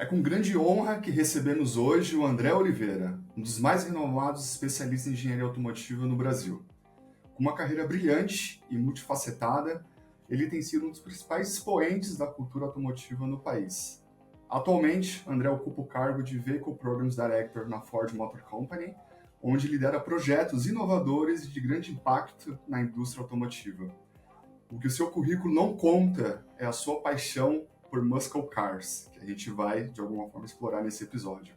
É com grande honra que recebemos hoje o André Oliveira, um dos mais renomados especialistas em engenharia automotiva no Brasil. Com uma carreira brilhante e multifacetada, ele tem sido um dos principais expoentes da cultura automotiva no país. Atualmente, André ocupa o cargo de Vehicle Programs Director na Ford Motor Company, onde lidera projetos inovadores e de grande impacto na indústria automotiva. O que o seu currículo não conta é a sua paixão por muscle cars, que a gente vai, de alguma forma, explorar nesse episódio.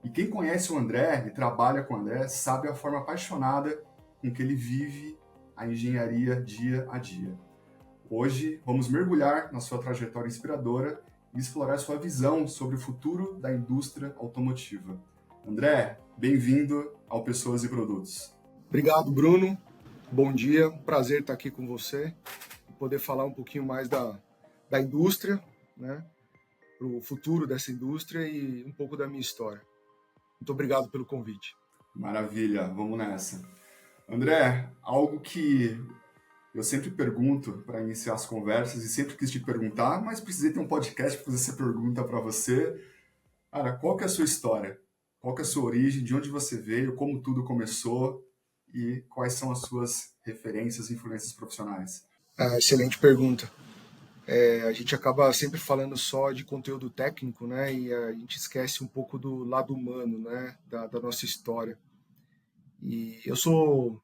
E quem conhece o André e trabalha com o André sabe a forma apaixonada com que ele vive a engenharia dia a dia. Hoje, vamos mergulhar na sua trajetória inspiradora e explorar sua visão sobre o futuro da indústria automotiva. André, bem-vindo ao Pessoas e Produtos. Obrigado, Bruno. Bom dia, prazer estar aqui com você e poder falar um pouquinho mais da indústria, né, para o futuro dessa indústria e um pouco da minha história. Muito obrigado pelo convite. Maravilha, vamos nessa. André, algo que eu sempre pergunto para iniciar as conversas e sempre quis te perguntar, mas precisei ter um podcast para fazer essa pergunta para você. Cara, qual que é a sua história? Qual que é a sua origem? De onde você veio? Como tudo começou? E quais são as suas referências e influências profissionais? Excelente pergunta. A gente acaba sempre falando só de conteúdo técnico, né? E a gente esquece um pouco do lado humano, né? Da nossa história. E eu sou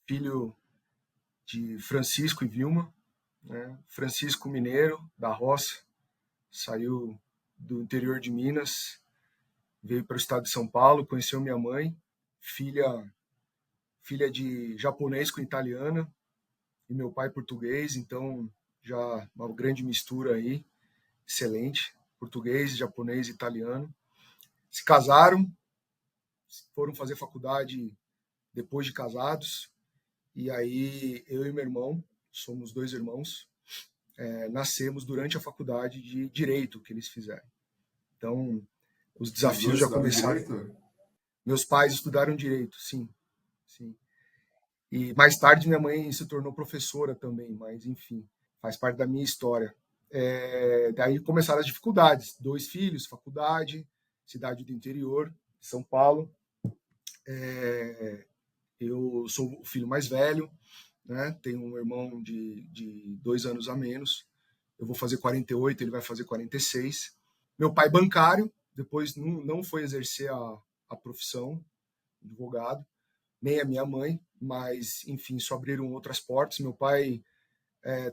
filho de Francisco e Vilma, né? Francisco mineiro, da roça, saiu do interior de Minas, veio para o estado de São Paulo, conheceu minha mãe, filha de japonês com italiana, e meu pai português, então já uma grande mistura aí, excelente, português, japonês, italiano. Se casaram, foram fazer faculdade depois de casados, e aí eu e meu irmão, somos dois irmãos, nascemos durante a faculdade de Direito que eles fizeram. Então, os Os desafios dois já estudaram começaram. direito? Meus pais estudaram Direito, sim, sim. E mais tarde minha mãe se tornou professora também, mas enfim, faz parte da minha história. Daí começaram as dificuldades. 2 filhos, faculdade, cidade do interior, São Paulo. Eu sou o filho mais velho, né? Tenho um irmão de 2 anos a menos. Eu vou fazer 48, ele vai fazer 46. Meu pai bancário, depois não foi exercer a profissão, advogado, nem a minha mãe, mas, enfim, só abriram outras portas. Meu pai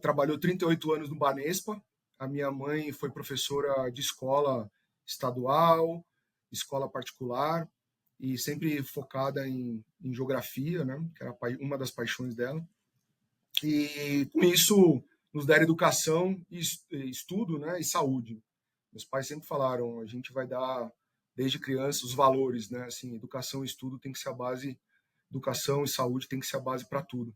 trabalhou 38 anos no Banespa, a minha mãe foi professora de escola estadual, escola particular, e sempre focada em geografia, né, que era uma das paixões dela. E com isso nos deram educação, estudo, né, e saúde. Meus pais sempre falaram, a gente vai dar desde criança os valores, né, assim, educação e estudo tem que ser a base, educação e saúde tem que ser a base para tudo.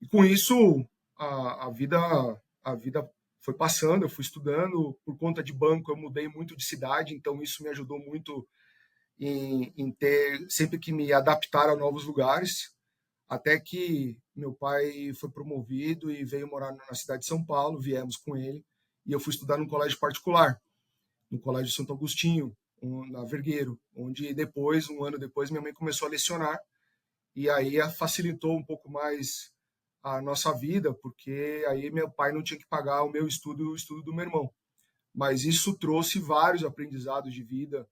E com isso a vida foi passando, eu fui estudando, por conta de banco eu mudei muito de cidade, então isso me ajudou muito em ter sempre que me adaptar a novos lugares, até que meu pai foi promovido e veio morar na cidade de São Paulo, viemos com ele, e eu fui estudar num colégio particular, no Colégio Santo Agostinho, na Vergueiro, onde depois, um ano depois, minha mãe começou a lecionar, e aí facilitou um pouco mais a nossa vida, porque aí meu pai não tinha que pagar o meu estudo e o estudo do meu irmão. Mas isso trouxe vários aprendizados de vida,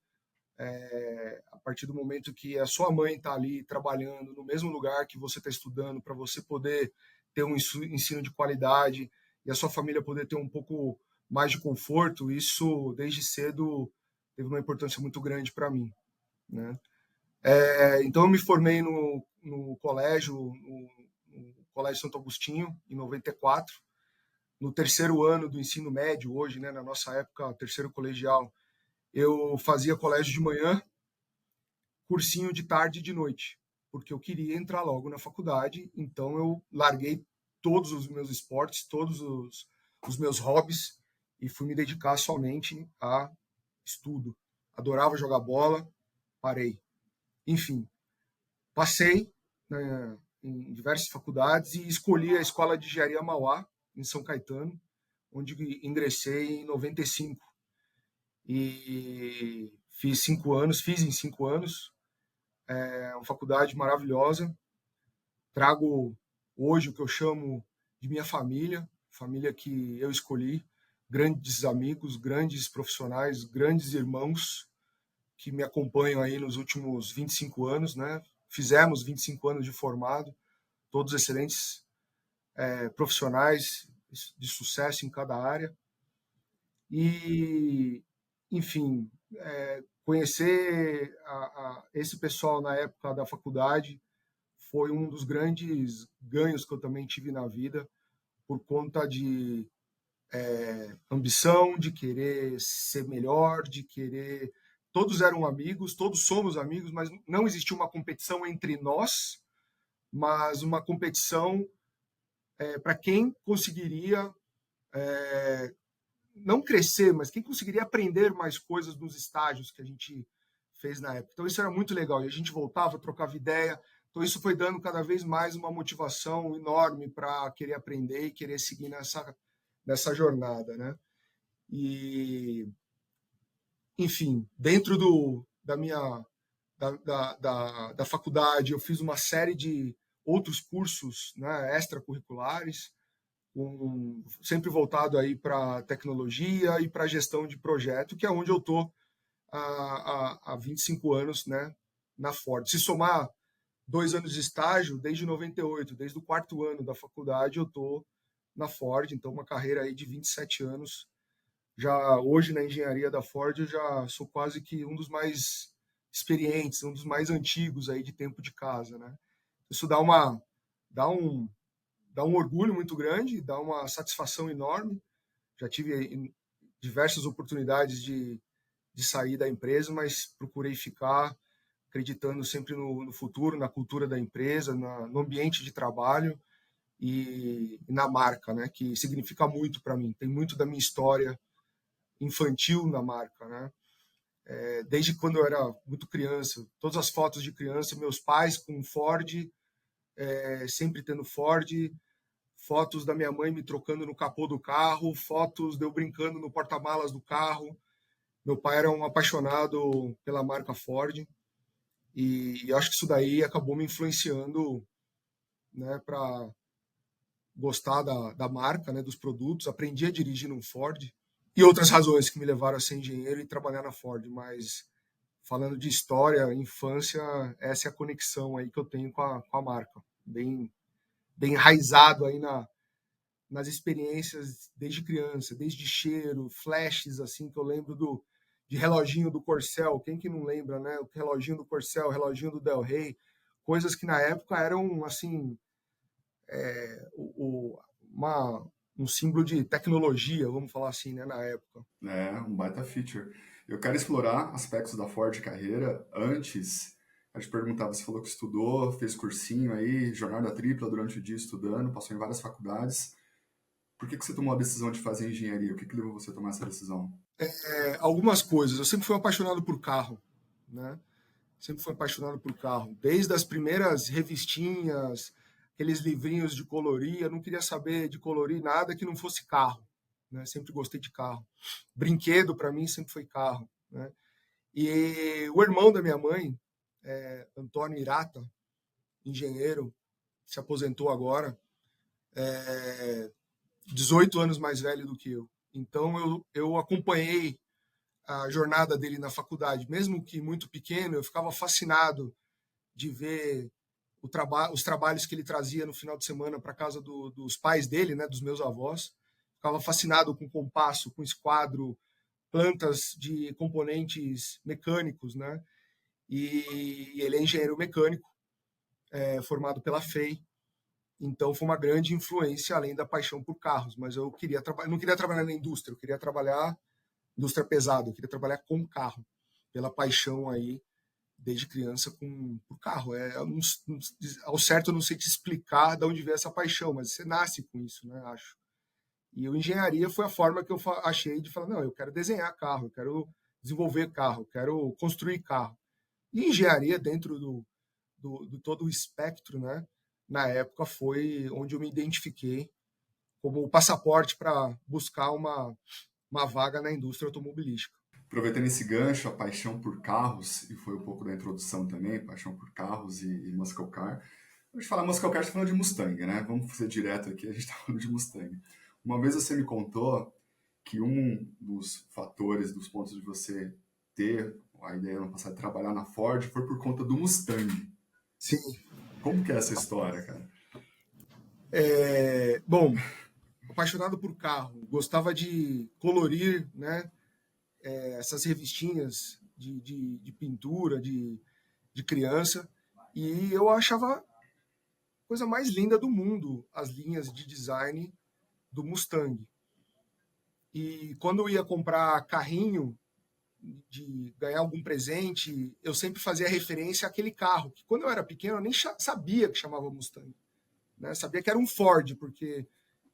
a partir do momento que a sua mãe está ali trabalhando no mesmo lugar que você está estudando, para você poder ter um ensino de qualidade e a sua família poder ter um pouco mais de conforto, isso desde cedo teve uma importância muito grande para mim, né? Então eu me formei no colégio, no Colégio Santo Agostinho, em 94. No terceiro ano do ensino médio, hoje, né, na nossa época, terceiro colegial, eu fazia colégio de manhã, cursinho de tarde e de noite, porque eu queria entrar logo na faculdade, então eu larguei todos os meus esportes, todos os meus hobbies e fui me dedicar somente a estudo. Adorava jogar bola, parei. Enfim, passei, né, em diversas faculdades e escolhi a Escola de Engenharia Mauá, em São Caetano, onde ingressei em 95. E fiz 5 anos, fiz em 5 anos. É uma faculdade maravilhosa. Trago hoje o que eu chamo de minha família que eu escolhi, grandes amigos, grandes profissionais, grandes irmãos que me acompanham aí nos últimos 25 anos, né? Fizemos 25 anos de formado, todos excelentes profissionais de sucesso em cada área. E, enfim, conhecer esse pessoal na época da faculdade foi um dos grandes ganhos que eu também tive na vida, por conta de ambição, de querer ser melhor, de querer. Todos eram amigos, todos somos amigos, mas não existia uma competição entre nós, mas uma competição para quem conseguiria não crescer, mas quem conseguiria aprender mais coisas nos estágios que a gente fez na época. Então isso era muito legal, e a gente voltava, trocava ideia. Então isso foi dando cada vez mais uma motivação enorme para querer aprender e querer seguir nessa jornada, né? E, enfim, dentro da faculdade, eu fiz uma série de outros cursos, né, extracurriculares, sempre voltado aí para tecnologia e para gestão de projeto, que é onde eu estou há 25 anos, né, na Ford. Se somar 2 anos de estágio, desde 98, desde o 4º ano da faculdade, eu estou na Ford, então uma carreira aí de 27 anos. Já hoje na engenharia da Ford eu já sou quase que um dos mais experientes, um dos mais antigos aí de tempo de casa, né? Isso dá um dá um orgulho muito grande, dá uma satisfação enorme. Já tive diversas oportunidades de sair da empresa, mas procurei ficar acreditando sempre no futuro, na cultura da empresa, no ambiente de trabalho e na marca, né? Que significa muito para mim. Tem muito da minha história infantil na marca, né? Desde quando eu era muito criança, todas as fotos de criança, meus pais com Ford, sempre tendo Ford, fotos da minha mãe me trocando no capô do carro, fotos de eu brincando no porta-malas do carro. Meu pai era um apaixonado pela marca Ford e acho que isso daí acabou me influenciando, né, para gostar da marca, né, dos produtos. Aprendi a dirigir no Ford e outras razões que me levaram a ser engenheiro e trabalhar na Ford, mas falando de história, infância, essa é a conexão aí que eu tenho com a marca, bem enraizado aí nas experiências desde criança, desde cheiro, flashes assim que eu lembro de reloginho do Corcel, quem que não lembra, né? O reloginho do Corcel, o reloginho do Del Rey, coisas que na época eram assim um símbolo de tecnologia, vamos falar assim, né, na época. Um baita feature. Eu quero explorar aspectos da Ford carreira. Antes, a te perguntar, você falou que estudou, fez cursinho aí, jornada tripla durante o dia estudando, passou em várias faculdades. Por que você tomou a decisão de fazer engenharia? O que levou você a tomar essa decisão? Algumas coisas. Eu sempre fui apaixonado por carro, né? Sempre fui apaixonado por carro. Desde as primeiras revistinhas, aqueles livrinhos de colorir, eu não queria saber de colorir nada que não fosse carro, né? Sempre gostei de carro. Brinquedo para mim sempre foi carro, né? E o irmão da minha mãe, Antônio Irata, engenheiro, se aposentou agora, 18 anos mais velho do que eu. Então eu acompanhei a jornada dele na faculdade, mesmo que muito pequeno, eu ficava fascinado de ver os trabalhos que ele trazia no final de semana para casa dos pais dele, né, dos meus avós. Ficava fascinado com compasso, com esquadro, plantas de componentes mecânicos, né? E ele é engenheiro mecânico, formado pela FEI. Então foi uma grande influência, além da paixão por carros. Mas eu não queria trabalhar na indústria, eu queria trabalhar indústria pesada, eu queria trabalhar com carro, pela paixão aí desde criança por carro. Ao certo eu não sei te explicar de onde veio essa paixão, mas você nasce com isso, né? Acho. E a engenharia foi a forma que eu achei de falar, não, eu quero desenhar carro, eu quero desenvolver carro, eu quero construir carro. E engenharia dentro do todo o espectro, né? Na época foi onde eu me identifiquei como passaporte para buscar uma vaga na indústria automobilística. Aproveitando esse gancho, a paixão por carros, e foi um pouco da introdução também, paixão por carros e muscle car. A gente fala muscle car, a gente tá falando de Mustang, né? Vamos ser direto aqui, a gente tá falando de Mustang. Uma vez você me contou que um dos fatores, dos pontos de você ter a ideia no passado de trabalhar na Ford foi por conta do Mustang. Sim. Como que é essa história, cara? Bom, apaixonado por carro, gostava de colorir, né, essas revistinhas de pintura, de criança, e eu achava a coisa mais linda do mundo, as linhas de design do Mustang. E quando eu ia comprar carrinho, de ganhar algum presente, eu sempre fazia referência àquele carro, que quando eu era pequeno eu nem sabia que chamava Mustang. Né? Sabia que era um Ford, porque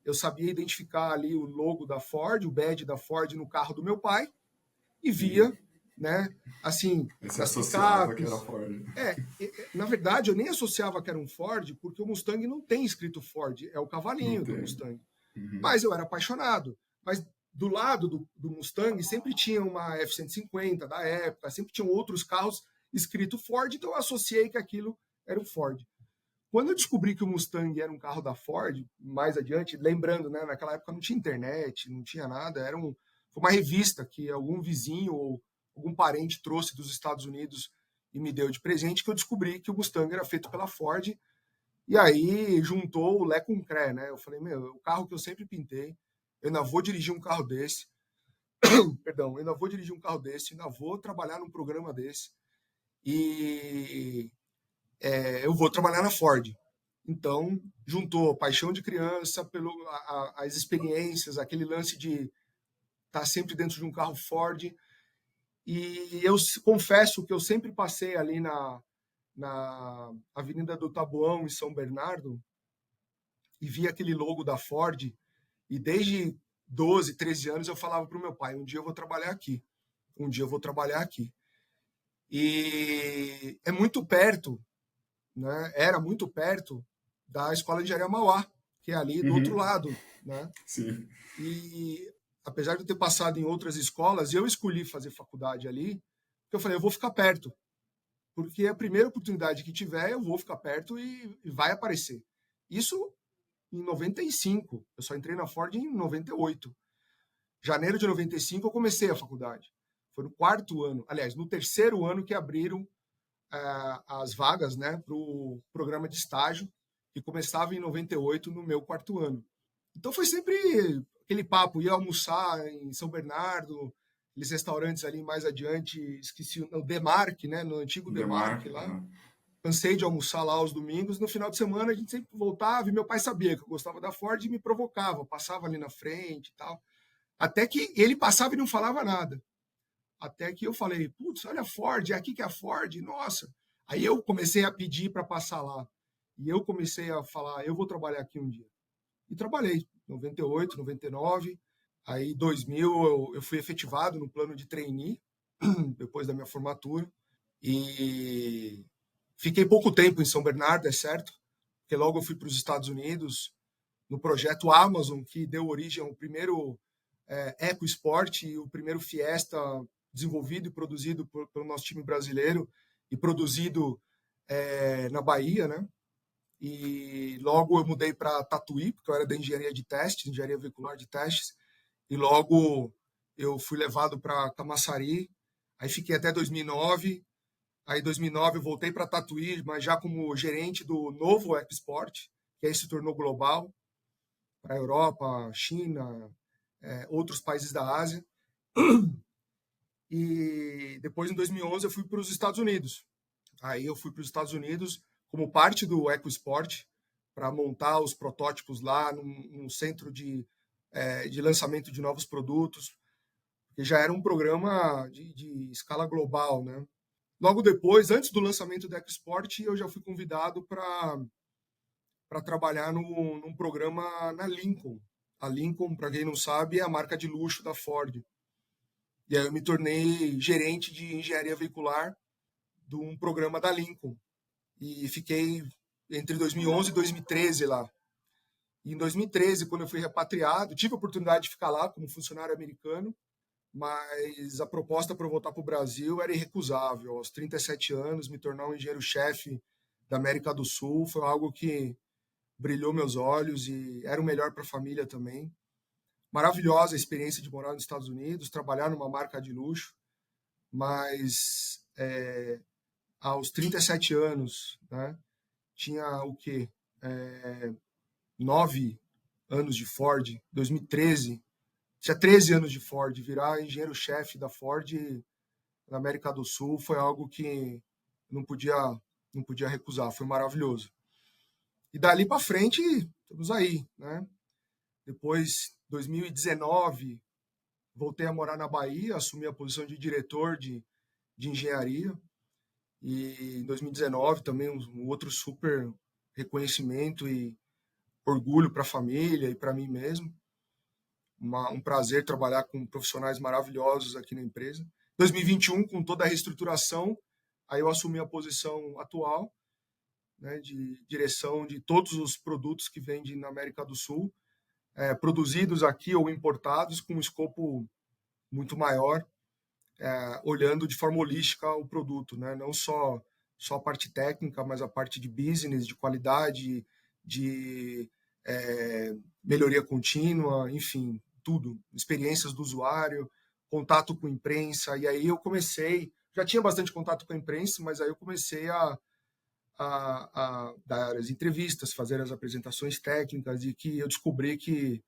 eu sabia identificar ali o logo da Ford, o badge da Ford no carro do meu pai, e via, né, assim, Você nas associava que picapes. era Ford. Na verdade, eu nem associava que era um Ford, porque o Mustang não tem escrito Ford, é o Não cavalinho do tem. Mustang. Uhum. Mas eu era apaixonado. Mas do lado do Mustang sempre tinha uma F-150 da época, sempre tinham outros carros escrito Ford, então eu associei que aquilo era o Ford. Quando eu descobri que o Mustang era um carro da Ford, mais adiante, lembrando, né, naquela época não tinha internet, não tinha nada, foi uma revista que algum vizinho ou algum parente trouxe dos Estados Unidos e me deu de presente, que eu descobri que o Mustang era feito pela Ford, e aí juntou o Lé com o Cré, né? Eu falei, meu, o carro que eu sempre pintei, eu ainda vou dirigir um carro desse, perdão, eu ainda vou dirigir um carro desse, ainda vou trabalhar num programa desse, e eu vou trabalhar na Ford. Então, juntou paixão de criança, as experiências, aquele lance de estar sempre dentro de um carro Ford. E eu confesso que eu sempre passei ali na Avenida do Taboão, em São Bernardo, e vi aquele logo da Ford. E desde 12, 13 anos eu falava para o meu pai: um dia eu vou trabalhar aqui, um dia eu vou trabalhar aqui. E é muito perto, né? Era muito perto da Escola de Engenharia Mauá, que é ali do outro Uhum. lado, né? Sim. E apesar de eu ter passado em outras escolas, eu escolhi fazer faculdade ali, porque eu falei, eu vou ficar perto, porque a primeira oportunidade que tiver, eu vou ficar perto e vai aparecer. Isso em 95, eu só entrei na Ford em 98. Janeiro de 95 eu comecei a faculdade. Foi no quarto ano, aliás, no terceiro ano que abriram as vagas, né, para o programa de estágio, que começava em 98 no meu quarto ano. Então foi sempre aquele papo, ia almoçar em São Bernardo, aqueles restaurantes ali mais adiante, esqueci o Demarque, né, no antigo Demarque Demarque. lá. Uhum. Cansei de almoçar lá aos domingos, no final de semana a gente sempre voltava e meu pai sabia que eu gostava da Ford e me provocava, passava ali na frente e tal. Até que ele passava e não falava nada. Até que eu falei, putz, olha a Ford, é aqui que é a Ford, nossa. Aí eu comecei a pedir para passar lá. E eu comecei a falar, eu vou trabalhar aqui um dia. E trabalhei, 98, 99. Aí, 2000, eu fui efetivado no plano de trainee, depois da minha formatura. E fiquei pouco tempo em São Bernardo, é certo, porque logo eu fui para os Estados Unidos, no projeto Amazon, que deu origem ao primeiro EcoSport e o primeiro Fiesta desenvolvido e produzido pelo nosso time brasileiro e produzido na Bahia, né? E logo eu mudei para Tatuí, porque eu era da engenharia de testes, engenharia veicular de testes, e logo eu fui levado para Camaçari, aí fiquei até 2009, aí em 2009 eu voltei para Tatuí, mas já como gerente do novo EcoSport, que aí se tornou global, para a Europa, China, outros países da Ásia. E depois, em 2011, eu fui para os Estados Unidos. Aí eu fui para os Estados Unidos como parte do EcoSport para montar os protótipos lá num centro de lançamento de novos produtos, que já era um programa de escala global, né? Logo depois, antes do lançamento do EcoSport, eu já fui convidado para trabalhar num programa na Lincoln. A Lincoln, para quem não sabe, é a marca de luxo da Ford. E aí eu me tornei gerente de engenharia veicular de um programa da Lincoln. E fiquei entre 2011 e 2013 lá. E em 2013, quando eu fui repatriado, tive a oportunidade de ficar lá como funcionário americano, mas a proposta para eu voltar para o Brasil era irrecusável. Aos 37 anos, me tornar um engenheiro-chefe da América do Sul foi algo que brilhou meus olhos e era o melhor para a família também. Maravilhosa a experiência de morar nos Estados Unidos, trabalhar numa marca de luxo, mas aos 37 anos, né, tinha o quê? 9 anos de Ford, 2013, tinha 13 anos de Ford, virar engenheiro-chefe da Ford na América do Sul foi algo que não podia, não podia recusar, foi maravilhoso. E dali para frente, estamos aí, né? Depois, 2019, voltei a morar na Bahia, assumi a posição de diretor de engenharia. E em 2019 também um outro super reconhecimento e orgulho para a família e para mim mesmo. Um prazer trabalhar com profissionais maravilhosos aqui na empresa. 2021, com toda a reestruturação, aí eu assumi a posição atual, né, de direção de todos os produtos que vendem na América do Sul, produzidos aqui ou importados, com um escopo muito maior, olhando de forma holística o produto, né? Não só a parte técnica, mas a parte de business, de qualidade, de melhoria contínua, enfim, tudo. Experiências do usuário, contato com a imprensa. E aí eu comecei, já tinha bastante contato com a imprensa, mas aí eu comecei a dar as entrevistas, fazer as apresentações técnicas e que eu descobri que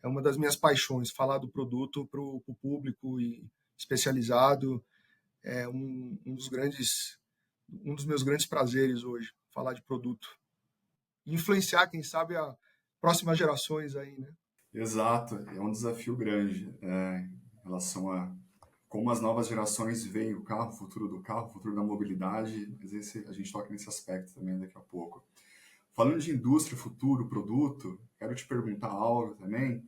é uma das minhas paixões, falar do produto para o público e especializado. É um dos meus grandes prazeres hoje, falar de produto. E influenciar, quem sabe, as próximas gerações aí, né? Exato, é um desafio grande em relação a como as novas gerações veem o carro, o futuro da mobilidade, mas a gente toca nesse aspecto também daqui a pouco. Falando de indústria, futuro, produto, quero te perguntar algo também.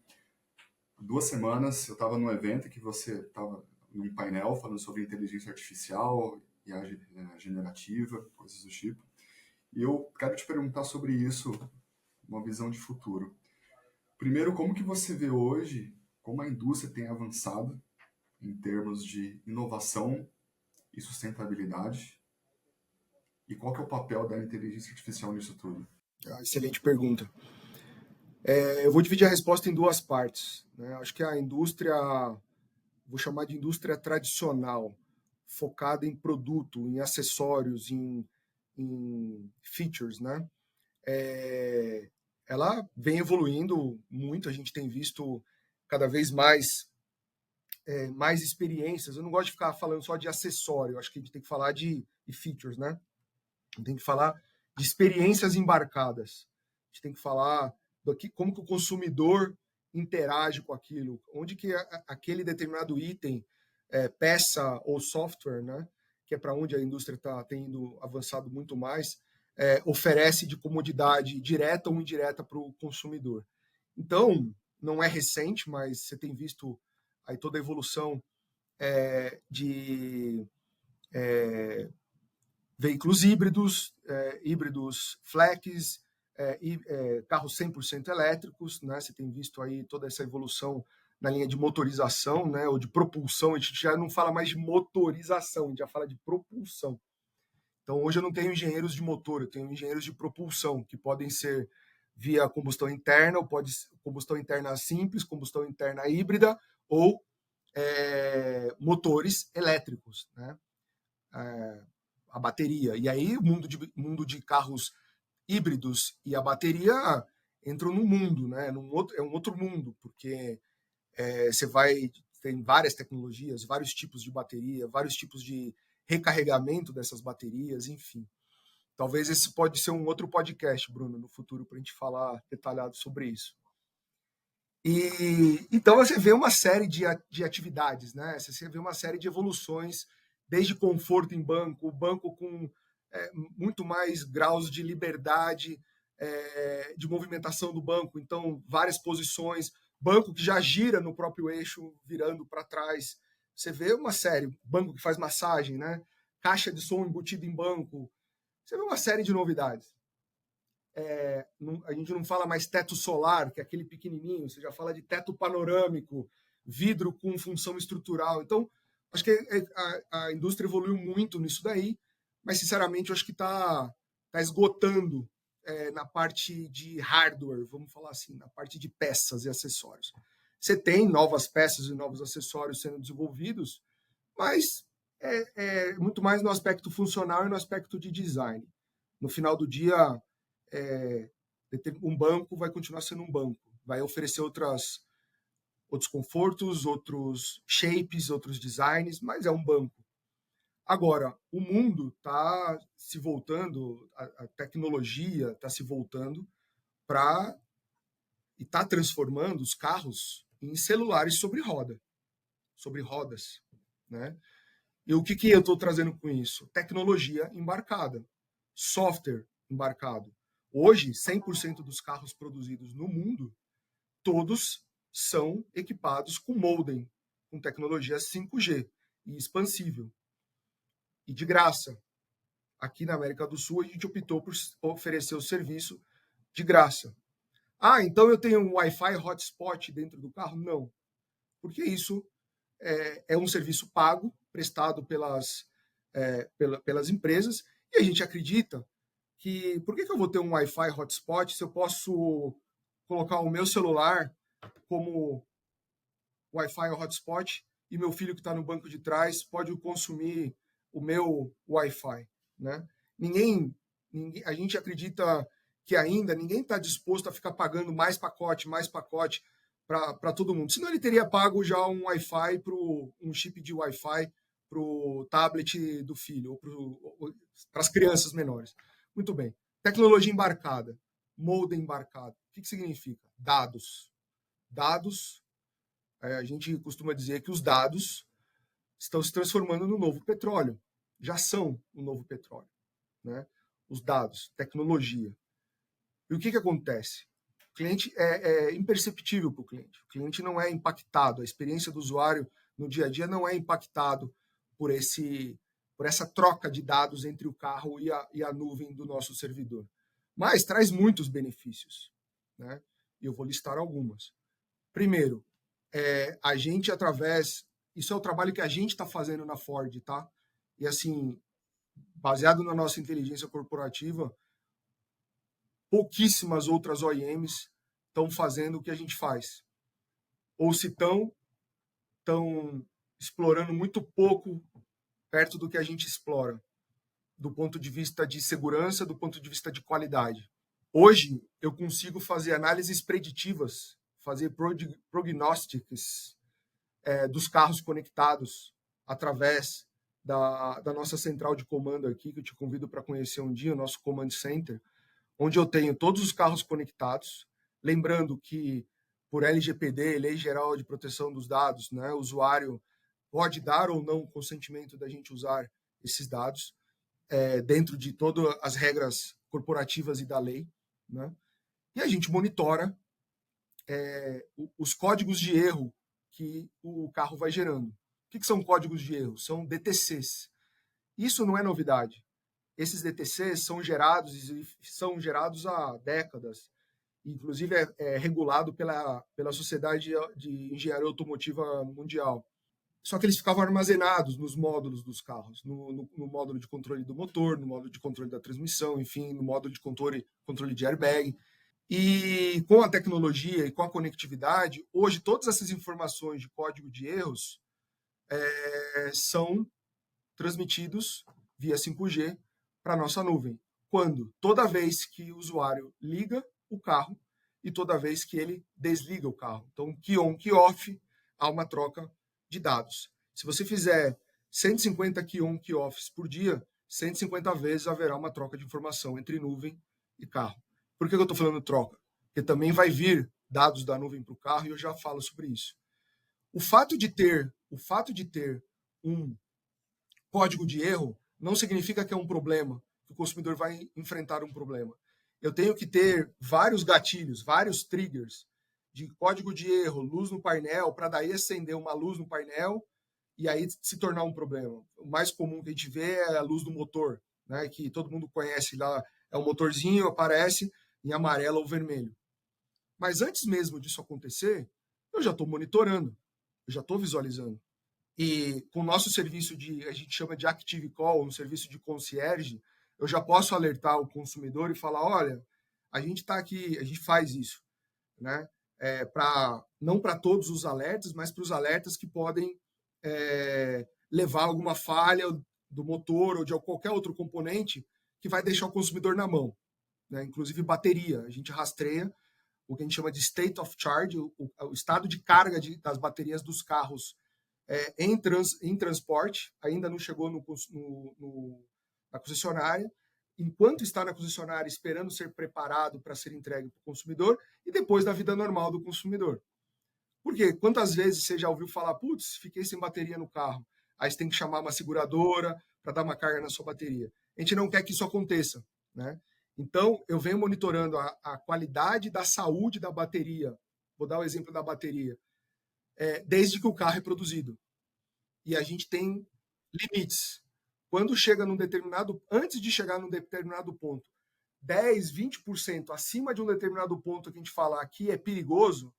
2 semanas eu estava num evento que você estava num painel falando sobre inteligência artificial e a generativa, coisas do tipo. E eu quero te perguntar sobre isso, uma visão de futuro. Primeiro, como que você vê hoje, como a indústria tem avançado em termos de inovação e sustentabilidade? E qual que é o papel da inteligência artificial nisso tudo? Excelente pergunta. Eu vou dividir a resposta em duas partes, né? Acho que a indústria, vou chamar de indústria tradicional, focada em produto, em acessórios, em features, né? Ela vem evoluindo muito, a gente tem visto cada vez mais experiências. Eu não gosto de ficar falando só de acessório, acho que a gente tem que falar de features, né? A gente tem que falar de experiências embarcadas. A gente tem que falar como que o consumidor interage com aquilo, onde que aquele determinado item, peça ou software, né, que é para onde a indústria está tendo avançado muito mais, oferece de comodidade direta ou indireta para o consumidor. Então, não é recente, mas você tem visto aí toda a evolução de veículos híbridos, híbridos flex, carros 100% elétricos, né? Você tem visto aí toda essa evolução na linha de motorização, né? Ou de propulsão. A gente já não fala mais de motorização, a gente já fala de propulsão. Então, hoje eu não tenho engenheiros de motor, eu tenho engenheiros de propulsão, que podem ser via combustão interna, ou pode ser combustão interna simples, combustão interna híbrida, ou motores elétricos, né? A bateria. E aí o mundo de carros híbridos e a bateria entram no mundo, né? É um outro mundo, porque tem várias tecnologias, vários tipos de bateria, vários tipos de recarregamento dessas baterias, enfim. Talvez esse pode ser um outro podcast, Bruno, no futuro, para a gente falar detalhado sobre isso. E então você vê uma série de atividades, né? Você vê uma série de evoluções, desde conforto em banco, o banco com muito mais graus de liberdade de movimentação do banco, então várias posições, banco que já gira no próprio eixo, virando para trás. Você vê uma série, banco que faz massagem, né? Caixa de som embutido em banco. Você vê uma série de novidades. a gente não fala mais teto solar, que é aquele pequenininho, você já fala de teto panorâmico, vidro com função estrutural. Então, acho que a indústria evoluiu muito nisso daí, mas, sinceramente, eu acho que está esgotando na parte de hardware, vamos falar assim, na parte de peças e acessórios. Você tem novas peças e novos acessórios sendo desenvolvidos, mas é muito mais no aspecto funcional e no aspecto de design. No final do dia, um banco vai continuar sendo um banco, vai oferecer outros confortos, outros shapes, outros designs, mas é um banco. Agora, o mundo está se voltando, a tecnologia está se voltando para e está transformando os carros em celulares sobre rodas, né? E o que eu estou trazendo com isso? Tecnologia embarcada, software embarcado. Hoje, 100% dos carros produzidos no mundo, todos são equipados com modem, com tecnologia 5G e expansível. E de graça. Aqui na América do Sul, a gente optou por oferecer o serviço de graça. Ah, então eu tenho um Wi-Fi hotspot dentro do carro? Não. Porque isso é um serviço pago, prestado pelas empresas, e a gente acredita que por que eu vou ter um Wi-Fi hotspot se eu posso colocar o meu celular como Wi-Fi hotspot e meu filho que está no banco de trás pode consumir o meu Wi-Fi, né? A gente acredita que ainda ninguém está disposto a ficar pagando mais pacote para todo mundo. Senão ele teria pago já um Wi-Fi, um chip de Wi-Fi para o tablet do filho, ou para as crianças menores. Muito bem. Tecnologia embarcada, modem embarcado. O que significa? Dados. Dados, a gente costuma dizer que os dados estão se transformando no novo petróleo. Já são o novo petróleo, né? Os dados, tecnologia. E o que acontece? O cliente é imperceptível para o cliente. O cliente não é impactado. A experiência do usuário no dia a dia não é impactado por essa troca de dados entre o carro e a nuvem do nosso servidor. Mas traz muitos benefícios, né? E eu vou listar algumas. Primeiro, a gente isso é o trabalho que a gente está fazendo na Ford, tá? E assim, baseado na nossa inteligência corporativa, pouquíssimas outras OEMs estão fazendo o que a gente faz. Ou se estão explorando muito pouco perto do que a gente explora, do ponto de vista de segurança, do ponto de vista de qualidade. Hoje, eu consigo fazer análises preditivas, fazer prognósticos dos carros conectados através da nossa central de comando aqui, que eu te convido para conhecer um dia, o nosso Command Center, onde eu tenho todos os carros conectados, lembrando que por LGPD, Lei Geral de Proteção dos Dados, né, o usuário pode dar ou não o consentimento da gente usar esses dados dentro de todas as regras corporativas e da lei, né? E a gente monitora os códigos de erro que o carro vai gerando. O que são códigos de erro? São DTCs. Isso não é novidade. Esses DTCs são gerados há décadas. Inclusive, é regulado pela Sociedade de Engenharia Automotiva Mundial. Só que eles ficavam armazenados nos módulos dos carros, no módulo de controle do motor, no módulo de controle da transmissão, enfim, no módulo de controle de airbag. E com a tecnologia e com a conectividade, hoje todas essas informações de código de erros são transmitidos via 5G para a nossa nuvem. Quando? Toda vez que o usuário liga o carro e toda vez que ele desliga o carro. Então, key on, key off, há uma troca de dados. Se você fizer 150 key on, key offs por dia, 150 vezes haverá uma troca de informação entre nuvem e carro. Por que eu estou falando troca? Porque também vai vir dados da nuvem para o carro e eu já falo sobre isso. O fato de ter um código de erro não significa que é um problema, que o consumidor vai enfrentar um problema. Eu tenho que ter vários gatilhos, vários triggers de código de erro, luz no painel, para daí acender uma luz no painel e aí se tornar um problema. O mais comum que a gente vê é a luz do motor, né, que todo mundo conhece lá, é o motorzinho, aparece, em amarelo ou vermelho. Mas antes mesmo disso acontecer, eu já estou monitorando, eu já estou visualizando. E com o nosso serviço a gente chama de Active Call, um serviço de concierge, eu já posso alertar o consumidor e falar, olha, a gente está aqui, a gente faz isso, né? Não para todos os alertas, mas para os alertas que podem levar a alguma falha do motor ou de qualquer outro componente que vai deixar o consumidor na mão, né? Inclusive bateria, a gente rastreia o que a gente chama de state of charge, o estado de carga das baterias dos carros em transporte, ainda não chegou na concessionária, enquanto está na concessionária esperando ser preparado para ser entregue para o consumidor e depois da vida normal do consumidor. Porque quantas vezes você já ouviu falar, putz, fiquei sem bateria no carro, aí você tem que chamar uma seguradora para dar uma carga na sua bateria. A gente não quer que isso aconteça, né? Então, eu venho monitorando a qualidade da saúde da bateria. Vou dar o exemplo da bateria. Desde que o carro é produzido. E a gente tem limites. Quando chega antes de chegar num determinado ponto, 10, 20% acima de um determinado ponto que a gente fala aqui é perigoso,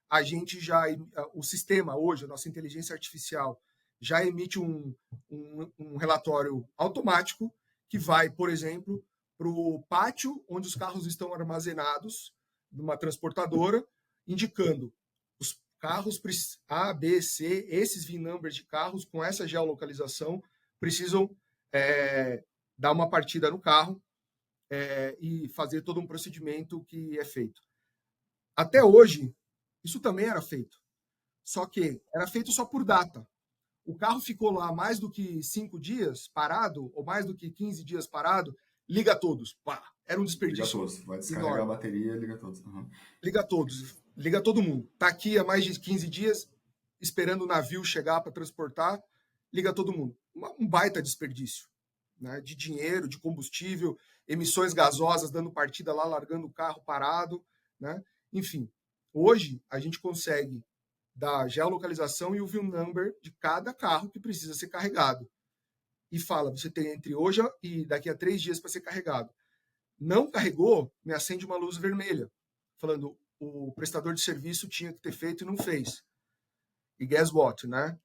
a gente o sistema hoje, a nossa inteligência artificial, já emite um relatório automático que vai, por exemplo, para o pátio onde os carros estão armazenados, numa transportadora, indicando os carros A, B, C, esses VIN numbers de carros com essa geolocalização precisam dar uma partida no carro e fazer todo um procedimento que é feito. Até hoje, isso também era feito. Só que era feito só por data. O carro ficou lá mais do que 5 dias parado, ou mais do que 15 dias parado, liga todos. Pá, era um desperdício. Liga todos. Vai descarregar enorme. A bateria, liga todos. Uhum. Liga todos. Liga todo mundo. Está aqui há mais de 15 dias, esperando o navio chegar para transportar, liga todo mundo. Um baita desperdício, né? De dinheiro, de combustível, emissões gasosas dando partida lá, largando o carro parado, né? Enfim, hoje a gente consegue dar a geolocalização e o VIN number de cada carro que precisa ser carregado. E fala, você tem entre hoje e daqui a 3 dias para ser carregado. Não carregou, me acende uma luz vermelha, falando o prestador de serviço tinha que ter feito e não fez. E guess what, né?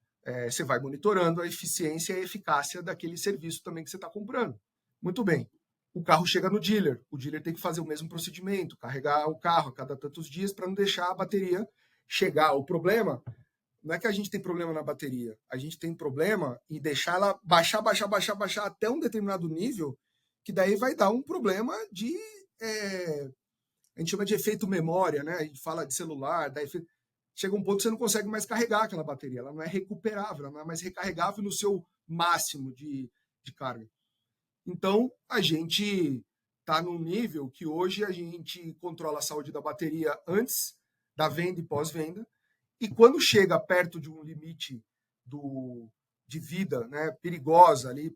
Você vai monitorando a eficiência e a eficácia daquele serviço também que você está comprando. Muito bem. O carro chega no dealer. O dealer tem que fazer o mesmo procedimento, carregar o carro a cada tantos dias para não deixar a bateria chegar. O problema não é que a gente tem problema na bateria. A gente tem problema em deixar ela baixar até um determinado nível, que daí vai dar um problema de... a gente chama de efeito memória, né? A gente fala de celular, chega um ponto que você não consegue mais carregar aquela bateria. Ela não é recuperável, ela não é mais recarregável no seu máximo de carga. Então, a gente está num nível que hoje a gente controla a saúde da bateria antes da venda e pós-venda, e quando chega perto de um limite de vida, né, perigosa ali,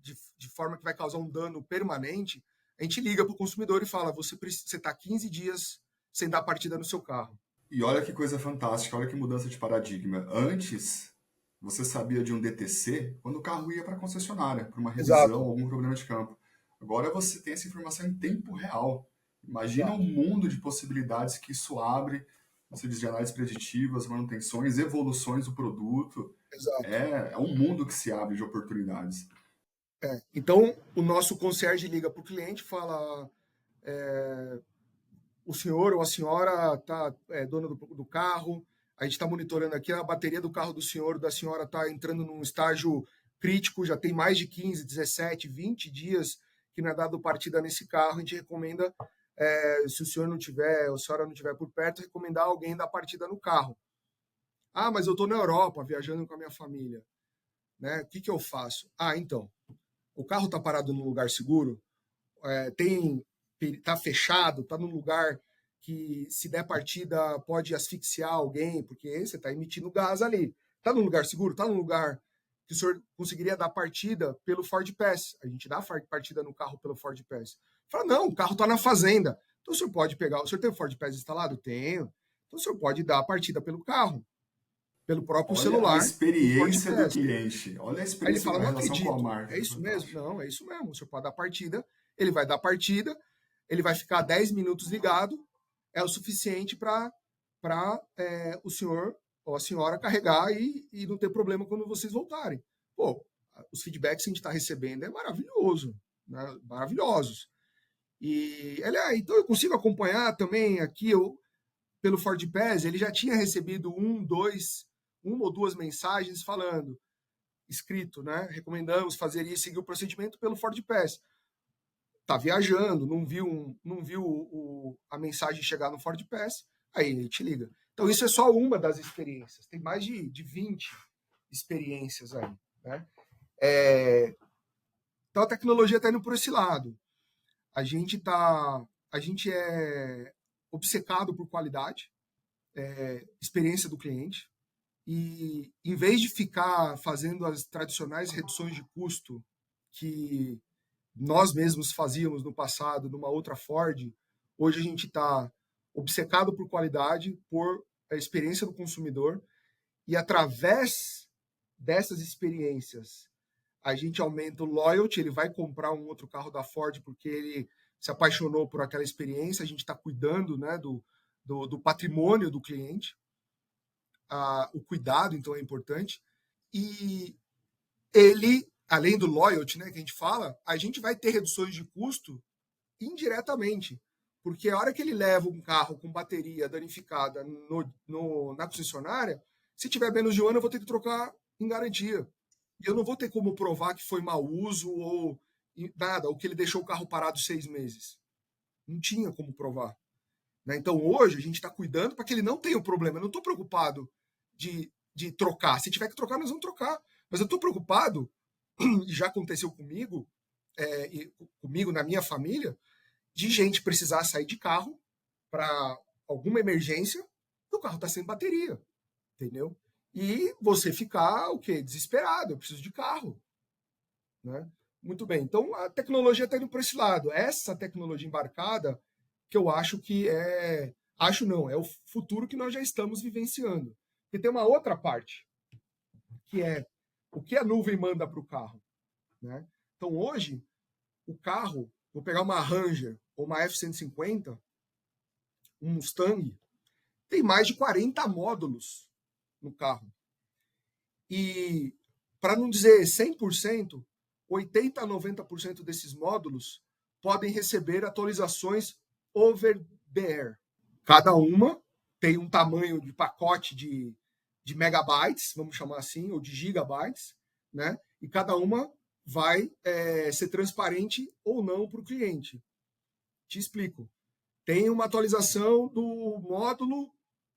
de forma que vai causar um dano permanente, a gente liga para o consumidor e fala, você está 15 dias sem dar partida no seu carro. E olha que coisa fantástica, olha que mudança de paradigma. Antes, você sabia de um DTC quando o carro ia para a concessionária, para uma revisão, Exato. algum problema de campo. Agora você tem essa informação em tempo real. Imagina o mundo de possibilidades que isso abre, você diz de análises preditivas, manutenções, evoluções do produto. Exato. É um mundo que se abre de oportunidades. Então, o nosso concierge liga para o cliente e fala... o senhor ou a senhora dona do carro, a gente está monitorando aqui, a bateria do carro do senhor, da senhora está entrando num estágio crítico, já tem mais de 15, 17, 20 dias que não é dado partida nesse carro, a gente recomenda, se o senhor não tiver, ou a senhora não tiver por perto, recomendar alguém dar partida no carro. Ah, mas eu estou na Europa, viajando com a minha família. Né? O que eu faço? Então, o carro está parado num lugar seguro, está fechado, está num lugar que, se der partida, pode asfixiar alguém, porque você está emitindo gás ali. Está num lugar seguro? Está num lugar que o senhor conseguiria dar partida pelo Ford Pass. A gente dá partida no carro pelo Ford Pass. Fala, não, o carro está na fazenda. Então o senhor pode pegar... O senhor tem o Ford Pass instalado? Tenho. Então o senhor pode dar a partida pelo carro, pelo próprio celular. Olha a experiência do cliente. Olha a experiência da relação com a marca. É isso mesmo? Não, é isso mesmo. O senhor pode dar partida, ele vai dar partida, ele vai ficar 10 minutos ligado, é o suficiente para o senhor ou a senhora carregar e não ter problema quando vocês voltarem. Pô, os feedbacks que a gente está recebendo é maravilhoso, né? Maravilhosos. E então eu consigo acompanhar também aqui, pelo FordPass, ele já tinha recebido uma ou duas mensagens falando, escrito, né? Recomendamos fazer isso, seguir o procedimento pelo FordPass. Tá viajando, não viu a mensagem chegar no FordPass, aí ele te liga. Então isso é só uma das experiências. Tem mais de 20 experiências aí, né? Então a tecnologia está indo por esse lado. A gente é obcecado por qualidade, experiência do cliente, e em vez de ficar fazendo as tradicionais reduções de custo que nós mesmos fazíamos no passado, numa outra Ford, hoje a gente está obcecado por qualidade, por a experiência do consumidor, e através dessas experiências a gente aumenta o loyalty, ele vai comprar um outro carro da Ford porque ele se apaixonou por aquela experiência, a gente está cuidando, né, do patrimônio do cliente, o cuidado, então, é importante, e ele, além do loyalty, né, que a gente fala, a gente vai ter reduções de custo indiretamente, porque a hora que ele leva um carro com bateria danificada na concessionária, se tiver menos de um ano, eu vou ter que trocar em garantia. E eu não vou ter como provar que foi mau uso ou nada, ou que ele deixou o carro parado 6 meses. Não tinha como provar. Né? Então, hoje, a gente está cuidando para que ele não tenha o problema. Eu não estou preocupado de trocar. Se tiver que trocar, nós vamos trocar. Mas eu estou preocupado, e já aconteceu comigo, comigo na minha família, de gente precisar sair de carro para alguma emergência e o carro está sem bateria. Entendeu? E você ficar, o quê? Desesperado, eu preciso de carro. Né? Muito bem, então a tecnologia está indo para esse lado. Essa tecnologia embarcada, que eu acho que acho não, é o futuro que nós já estamos vivenciando. E tem uma outra parte, que é o que a nuvem manda para o carro. Né? Então hoje, o carro, vou pegar uma Ranger ou uma F-150, um Mustang, tem mais de 40 módulos no carro. E, para não dizer 100%, 80% a 90% desses módulos podem receber atualizações over the air. Cada uma tem um tamanho de pacote de megabytes, vamos chamar assim, ou de gigabytes, né? E cada uma vai ser transparente ou não para o cliente. Te explico. Tem uma atualização do módulo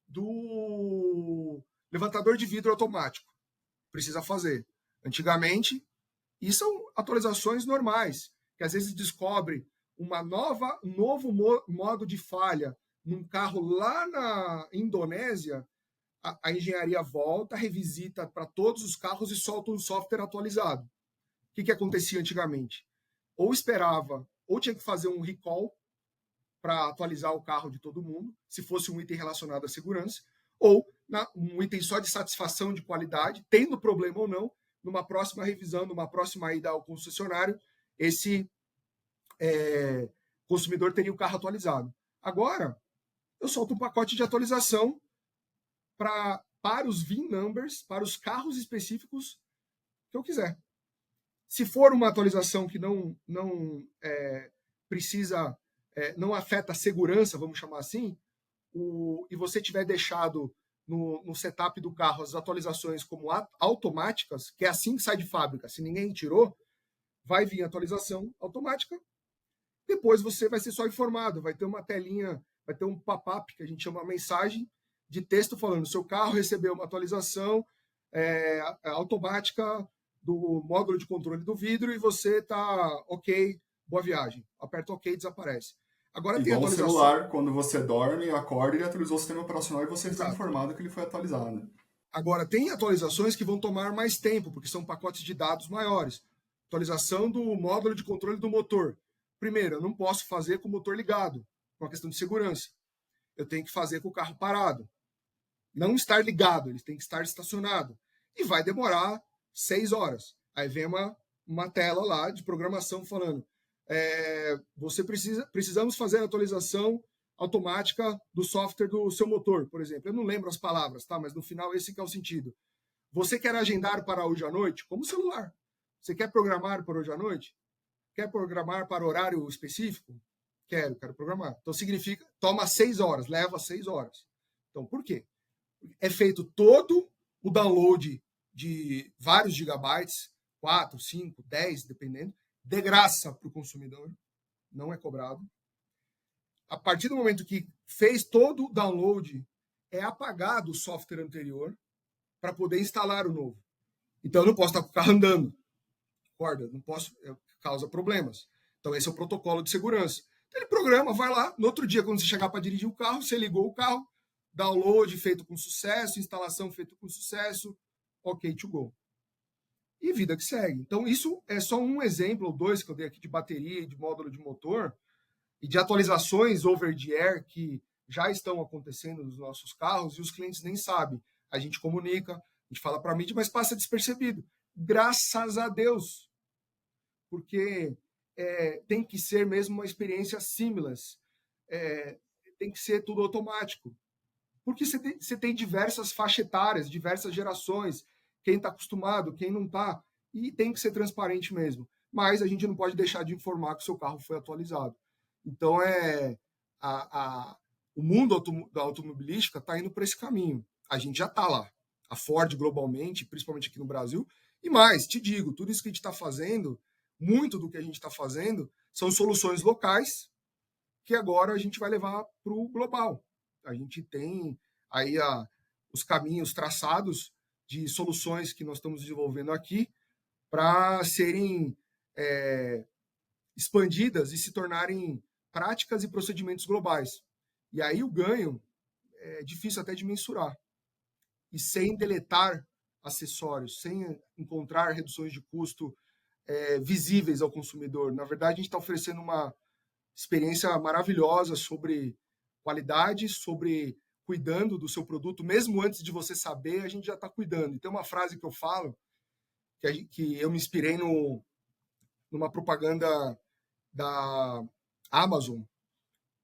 do levantador de vidro automático. Precisa fazer. Antigamente, e são atualizações normais, que às vezes descobre um novo modo de falha num carro lá na Indonésia, a engenharia volta, revisita para todos os carros e solta um software atualizado. O que acontecia antigamente? Ou esperava, ou tinha que fazer um recall para atualizar o carro de todo mundo, se fosse um item relacionado à segurança, ou um item só de satisfação de qualidade, tendo problema ou não, numa próxima revisão, numa próxima ida ao concessionário, esse consumidor teria o carro atualizado. Agora, eu solto um pacote de atualização para os VIN numbers, para os carros específicos que eu quiser. Se for uma atualização que não precisa, não afeta a segurança, vamos chamar assim, e você tiver deixado no setup do carro as atualizações como automáticas, que é assim que sai de fábrica, se ninguém tirou, vai vir a atualização automática, depois você vai ser só informado, vai ter uma telinha, vai ter um pop-up, que a gente chama uma mensagem de texto falando, seu carro recebeu uma atualização automática do módulo de controle do vidro e você está ok, boa viagem. Aperta ok, desaparece. Agora tem Igual o atualização. celular, quando você dorme, acorda, ele atualizou o sistema operacional e você está Exato. informado que ele foi atualizado. Agora, tem atualizações que vão tomar mais tempo, porque são pacotes de dados maiores. Atualização do módulo de controle do motor. Primeiro, eu não posso fazer com o motor ligado, por uma questão de segurança. Eu tenho que fazer com o carro parado. Não estar ligado, ele tem que estar estacionado. E vai demorar 6 horas. Aí vem uma tela lá de programação falando, Precisamos fazer a atualização automática do software do seu motor, por exemplo. Eu não lembro as palavras, tá? Mas no final esse que é o sentido. Você quer agendar para hoje à noite? Como celular. Você quer programar para hoje à noite? Quer programar para horário específico? Quero programar. Então significa, toma 6 horas, leva 6 horas. Então por quê? É feito todo o download de vários gigabytes, 4, 5, 10, dependendo, de graça para o consumidor, não é cobrado. A partir do momento que fez todo o download, é apagado o software anterior para poder instalar o novo. Então eu não posso estar com o carro andando. Concorda? Não posso, causa problemas. Então esse é o protocolo de segurança. Então, ele programa, vai lá, no outro dia, quando você chegar para dirigir o carro, você ligou o carro, download feito com sucesso, instalação feita com sucesso, ok to go. E vida que segue. Então, isso é só um exemplo ou dois que eu dei aqui de bateria e de módulo de motor e de atualizações over the air que já estão acontecendo nos nossos carros e os clientes nem sabem. A gente comunica, a gente fala para a mídia, mas passa despercebido. Graças a Deus. Porque tem que ser mesmo uma experiência seamless. Tem que ser tudo automático. Porque você tem diversas faixas etárias, diversas gerações, quem está acostumado, quem não está, e tem que ser transparente mesmo. Mas a gente não pode deixar de informar que o seu carro foi atualizado. Então, o mundo da automobilística está indo para esse caminho. A gente já está lá. A Ford, globalmente, principalmente aqui no Brasil. E mais, te digo, tudo isso que a gente está fazendo, muito do que a gente está fazendo, são soluções locais que agora a gente vai levar para o global. A gente tem aí os caminhos traçados de soluções que nós estamos desenvolvendo aqui para serem expandidas e se tornarem práticas e procedimentos globais. E aí o ganho é difícil até de mensurar. E sem deletar acessórios, sem encontrar reduções de custo visíveis ao consumidor. Na verdade, a gente está oferecendo uma experiência maravilhosa sobre qualidade, sobre cuidando do seu produto, mesmo antes de você saber, a gente já está cuidando. E tem uma frase que eu falo, que eu me inspirei numa propaganda da Amazon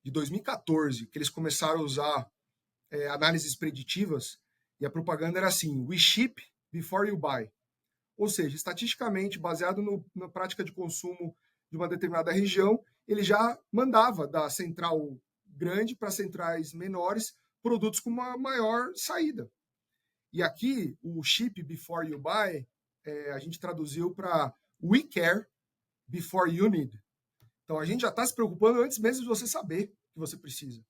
de 2014, que eles começaram a usar análises preditivas, e a propaganda era assim: we ship before you buy. Ou seja, estatisticamente, baseado na prática de consumo de uma determinada região, ele já mandava da central grande para centrais menores produtos com uma maior saída. E aqui, o ship before you buy, a gente traduziu para we care before you need. Então, a gente já está se preocupando antes mesmo de você saber que você precisa.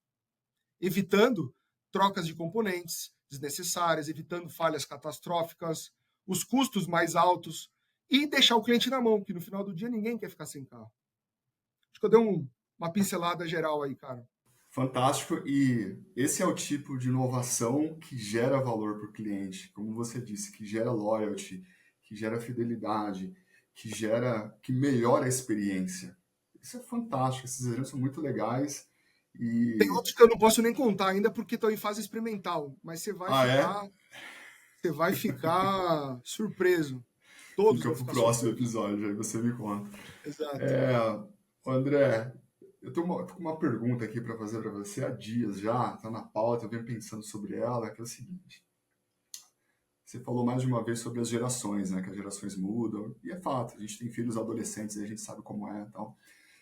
Evitando trocas de componentes desnecessárias, evitando falhas catastróficas, os custos mais altos e deixar o cliente na mão, que no final do dia ninguém quer ficar sem carro. Acho que eu dei uma pincelada geral aí, cara. Fantástico, e esse é o tipo de inovação que gera valor para o cliente, como você disse, que gera loyalty, que gera fidelidade, que melhora a experiência. Isso é fantástico, esses exemplos são muito legais. Tem outros que eu não posso nem contar ainda porque estão em fase experimental, mas você vai ficar surpreso. Todos Fica vão para o ficar próximo surpresos. episódio, aí você me conta. Exato. André, eu tô com uma pergunta aqui para fazer para você há dias já, está na pauta, eu venho pensando sobre ela, que é o seguinte. Você falou mais de uma vez sobre as gerações, né? Que as gerações mudam, e é fato, a gente tem filhos adolescentes, a gente sabe como é, então,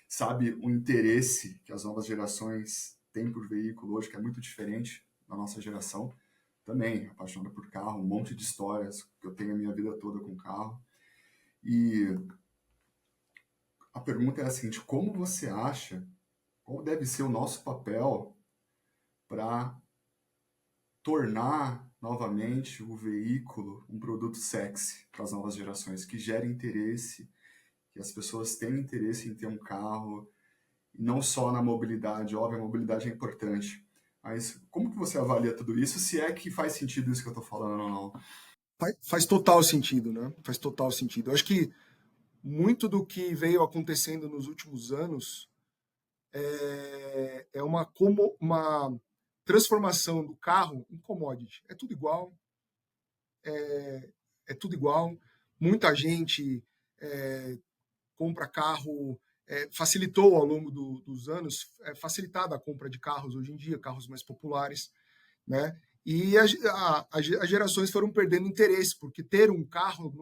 sabe o interesse que as novas gerações têm por veículo hoje, que é muito diferente da nossa geração. Também apaixonada por carro, um monte de histórias que eu tenho a minha vida toda com carro. E a pergunta é a seguinte: como você acha, qual deve ser o nosso papel para tornar novamente o veículo um produto sexy para as novas gerações, que gere interesse, que as pessoas tenham interesse em ter um carro, e não só na mobilidade. Óbvio, a mobilidade é importante, mas como que você avalia tudo isso, se é que faz sentido isso que eu estou falando ou não? Faz total sentido, né? Faz total sentido. Eu acho que muito do que veio acontecendo nos últimos anos é uma transformação do carro em commodity. É tudo igual, é tudo igual. Muita gente compra carro facilitou ao longo dos anos, facilitada a compra de carros hoje em dia, carros mais populares, né? E as gerações foram perdendo interesse, porque ter um carro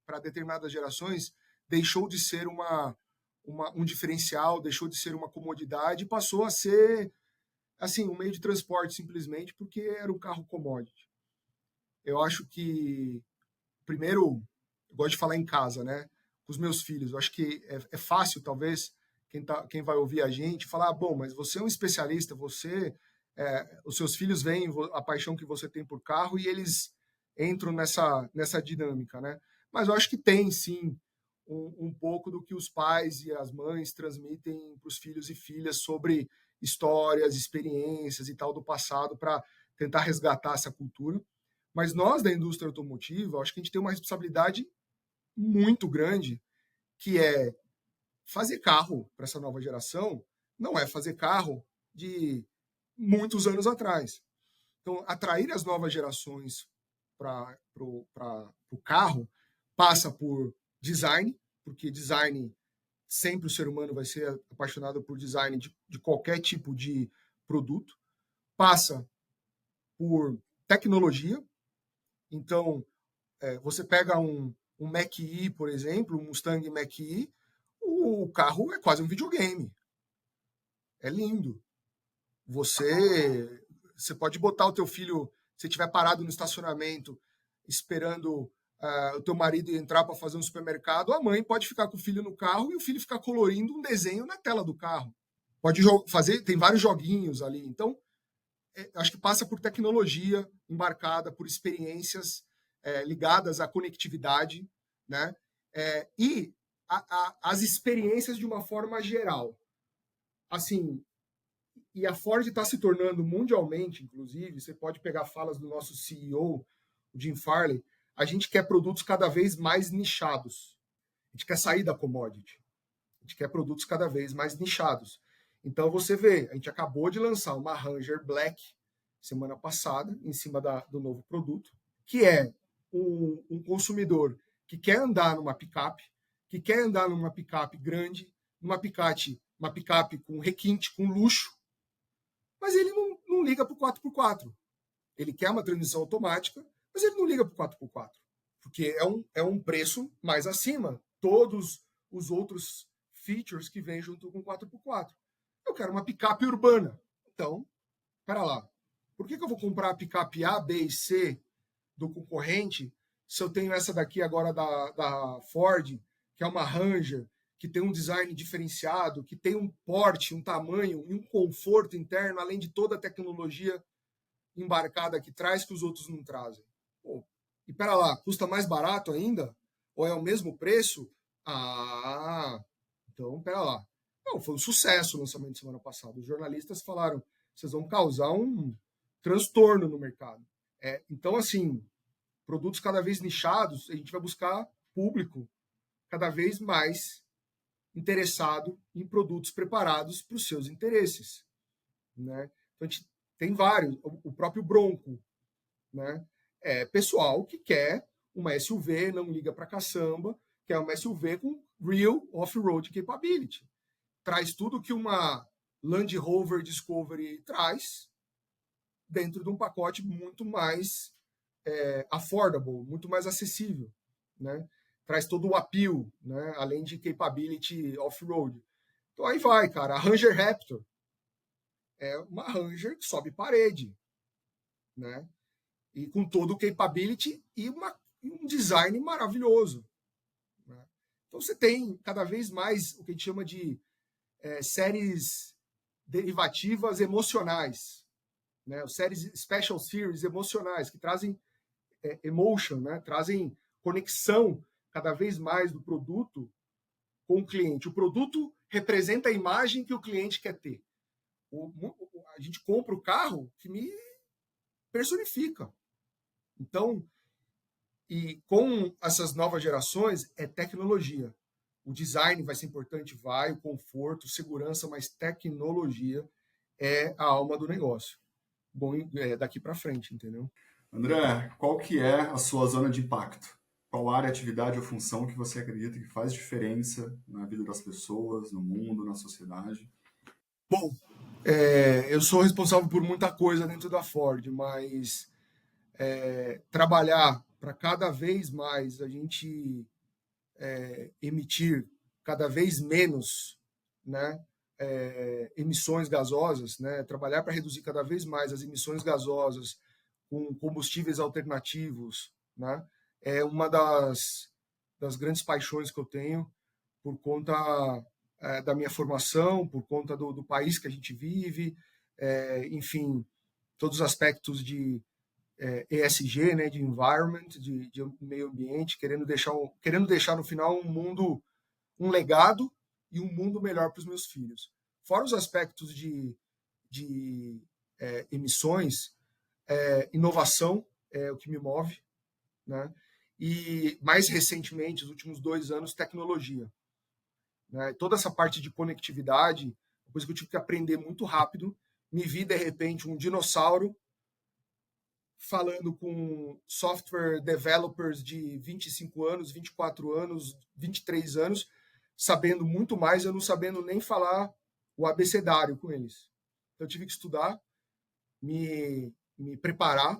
para determinadas gerações deixou de ser um diferencial, deixou de ser uma comodidade e passou a ser assim um meio de transporte simplesmente porque era um carro commodity. Eu acho que, primeiro, eu gosto de falar em casa, né? Com os meus filhos. Eu acho que é fácil, talvez, quem vai ouvir a gente, falar: bom, mas você é um especialista, os seus filhos veem a paixão que você tem por carro e eles entram nessa dinâmica, né? Mas eu acho que tem, sim, um pouco do que os pais e as mães transmitem para os filhos e filhas sobre histórias, experiências e tal do passado para tentar resgatar essa cultura. Mas nós, da indústria automotiva, acho que a gente tem uma responsabilidade muito grande, que é fazer carro para essa nova geração, não é fazer carro de muitos anos atrás. Então, atrair as novas gerações para o carro passa por design, porque design, sempre o ser humano vai ser apaixonado por design de qualquer tipo de produto. Passa por tecnologia. Então, você pega um Mach-E, por exemplo, um Mustang Mach-E, o carro é quase um videogame. É lindo. Você pode botar o teu filho, se estiver parado no estacionamento, esperando o teu marido entrar para fazer um supermercado, a mãe pode ficar com o filho no carro e o filho ficar colorindo um desenho na tela do carro. Pode fazer, tem vários joguinhos ali. Então, acho que passa por tecnologia embarcada, por experiências ligadas à conectividade, né? E as experiências de uma forma geral. Assim, e a Ford está se tornando mundialmente, inclusive, você pode pegar falas do nosso CEO, o Jim Farley, a gente quer produtos cada vez mais nichados. A gente quer sair da commodity. A gente quer produtos cada vez mais nichados. Então, você vê, a gente acabou de lançar uma Ranger Black semana passada, em cima do novo produto, que é um consumidor que quer andar numa picape, que quer andar numa picape grande, uma picape com requinte, com luxo, mas ele não liga para o 4x4. Ele quer uma transmissão automática, mas ele não liga para o 4x4, porque é um preço mais acima. Todos os outros features que vêm junto com o 4x4. Eu quero uma picape urbana. Então, espera lá. Por que eu vou comprar a picape A, B e C do concorrente se eu tenho essa daqui agora da Ford, que é uma Ranger, que tem um design diferenciado, que tem um porte, um tamanho e um conforto interno, além de toda a tecnologia embarcada que traz que os outros não trazem? Pô, e pera lá, custa mais barato ainda? Ou é o mesmo preço? Então pera lá. Não, foi um sucesso o lançamento de semana passada. Os jornalistas falaram, vocês vão causar um transtorno no mercado. Então, assim, produtos cada vez nichados, a gente vai buscar público cada vez mais interessado em produtos preparados para os seus interesses, né? Então, a gente tem vários, o próprio Bronco, né? Pessoal que quer uma SUV, não liga para caçamba, quer uma SUV com real off-road capability. Traz tudo que uma Land Rover Discovery traz dentro de um pacote muito mais affordable, muito mais acessível, né? Traz todo o appeal, né? Além de capability off-road. Então aí vai, cara. A Ranger Raptor é uma Ranger que sobe parede, né? E com todo o capability e um design maravilhoso, né? Então você tem cada vez mais o que a gente chama de séries derivativas emocionais, né? Séries Special Series emocionais que trazem emotion, né? Trazem conexão cada vez mais do produto com o cliente. O produto representa a imagem que o cliente quer ter. A gente compra o carro que me personifica. Então, e com essas novas gerações, é tecnologia. O design vai ser importante, vai, o conforto, segurança, mas tecnologia é a alma do negócio. Bom, daqui para frente, entendeu? André, qual que é a sua zona de impacto? Qual área, atividade ou função que você acredita que faz diferença na vida das pessoas, no mundo, na sociedade? Bom, eu sou responsável por muita coisa dentro da Ford, mas trabalhar para cada vez mais a gente emitir cada vez menos, né, emissões gasosas, né, trabalhar para reduzir cada vez mais as emissões gasosas com combustíveis alternativos, né, é uma das grandes paixões que eu tenho por conta da minha formação, por conta do país que a gente vive, enfim, todos os aspectos de ESG, né, de environment, de meio ambiente, querendo deixar no final um mundo, um legado e um mundo melhor para os meus filhos. Fora os aspectos de emissões, inovação é o que me move, né? E mais recentemente, os últimos 2 anos, tecnologia, né? Toda essa parte de conectividade, uma coisa que eu tive que aprender muito rápido. Me vi de repente um dinossauro falando com software developers de 25 anos, 24 anos, 23 anos, sabendo muito mais, eu não sabendo nem falar o abecedário com eles. Então, eu tive que estudar, me preparar.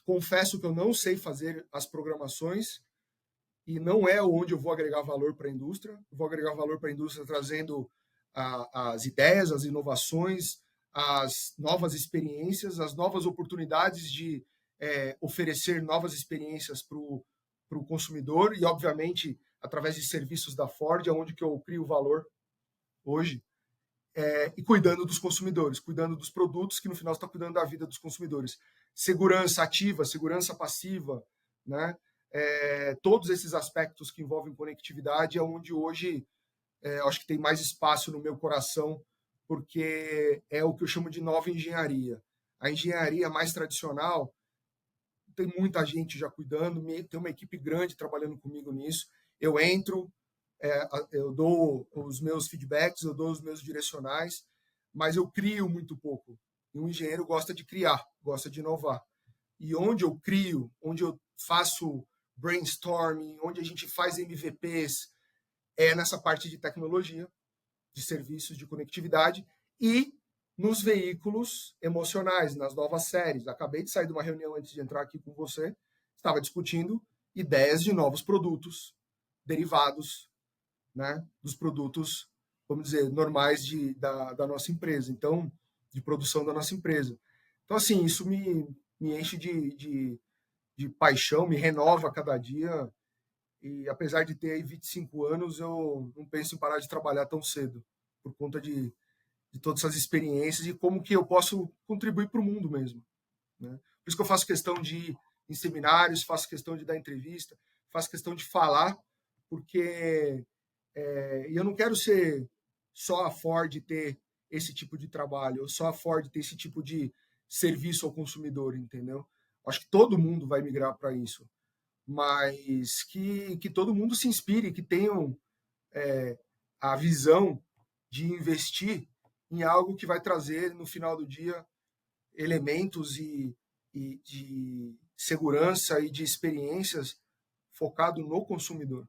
Confesso que eu não sei fazer as programações e não é onde eu vou agregar valor para a indústria. Eu vou agregar valor para a indústria trazendo as ideias, as inovações, as novas experiências, as novas oportunidades de oferecer novas experiências para o consumidor e, obviamente, através de serviços da Ford, onde que eu crio valor hoje, e cuidando dos consumidores, cuidando dos produtos, que no final está cuidando da vida dos consumidores. Segurança ativa, segurança passiva, né? Todos esses aspectos que envolvem conectividade é onde hoje acho que tem mais espaço no meu coração, porque é o que eu chamo de nova engenharia. A engenharia mais tradicional tem muita gente já cuidando, tem uma equipe grande trabalhando comigo nisso. Eu entro, eu dou os meus feedbacks, eu dou os meus direcionais, mas eu crio muito pouco. E um engenheiro gosta de criar, gosta de inovar. E onde eu crio, onde eu faço brainstorming, onde a gente faz MVPs, é nessa parte de tecnologia, de serviços de conectividade e nos veículos emocionais, nas novas séries. Acabei de sair de uma reunião antes de entrar aqui com você, estava discutindo ideias de novos produtos derivados, né, dos produtos, vamos dizer, normais da nossa empresa, então, de produção da nossa empresa. Então, assim, isso me enche de paixão, me renova a cada dia. E apesar de ter aí 25 anos, eu não penso em parar de trabalhar tão cedo, por conta de todas essas experiências e como que eu posso contribuir para o mundo mesmo, né? Por isso que eu faço questão de ir em seminários, faço questão de dar entrevista, faço questão de falar, porque eu não quero ser só a Ford ter esse tipo de trabalho, ou só a Ford ter esse tipo de serviço ao consumidor, entendeu? Acho que todo mundo vai migrar para isso, mas que todo mundo se inspire, que tenham a visão de investir em algo que vai trazer, no final do dia, elementos e de segurança e de experiências focado no consumidor.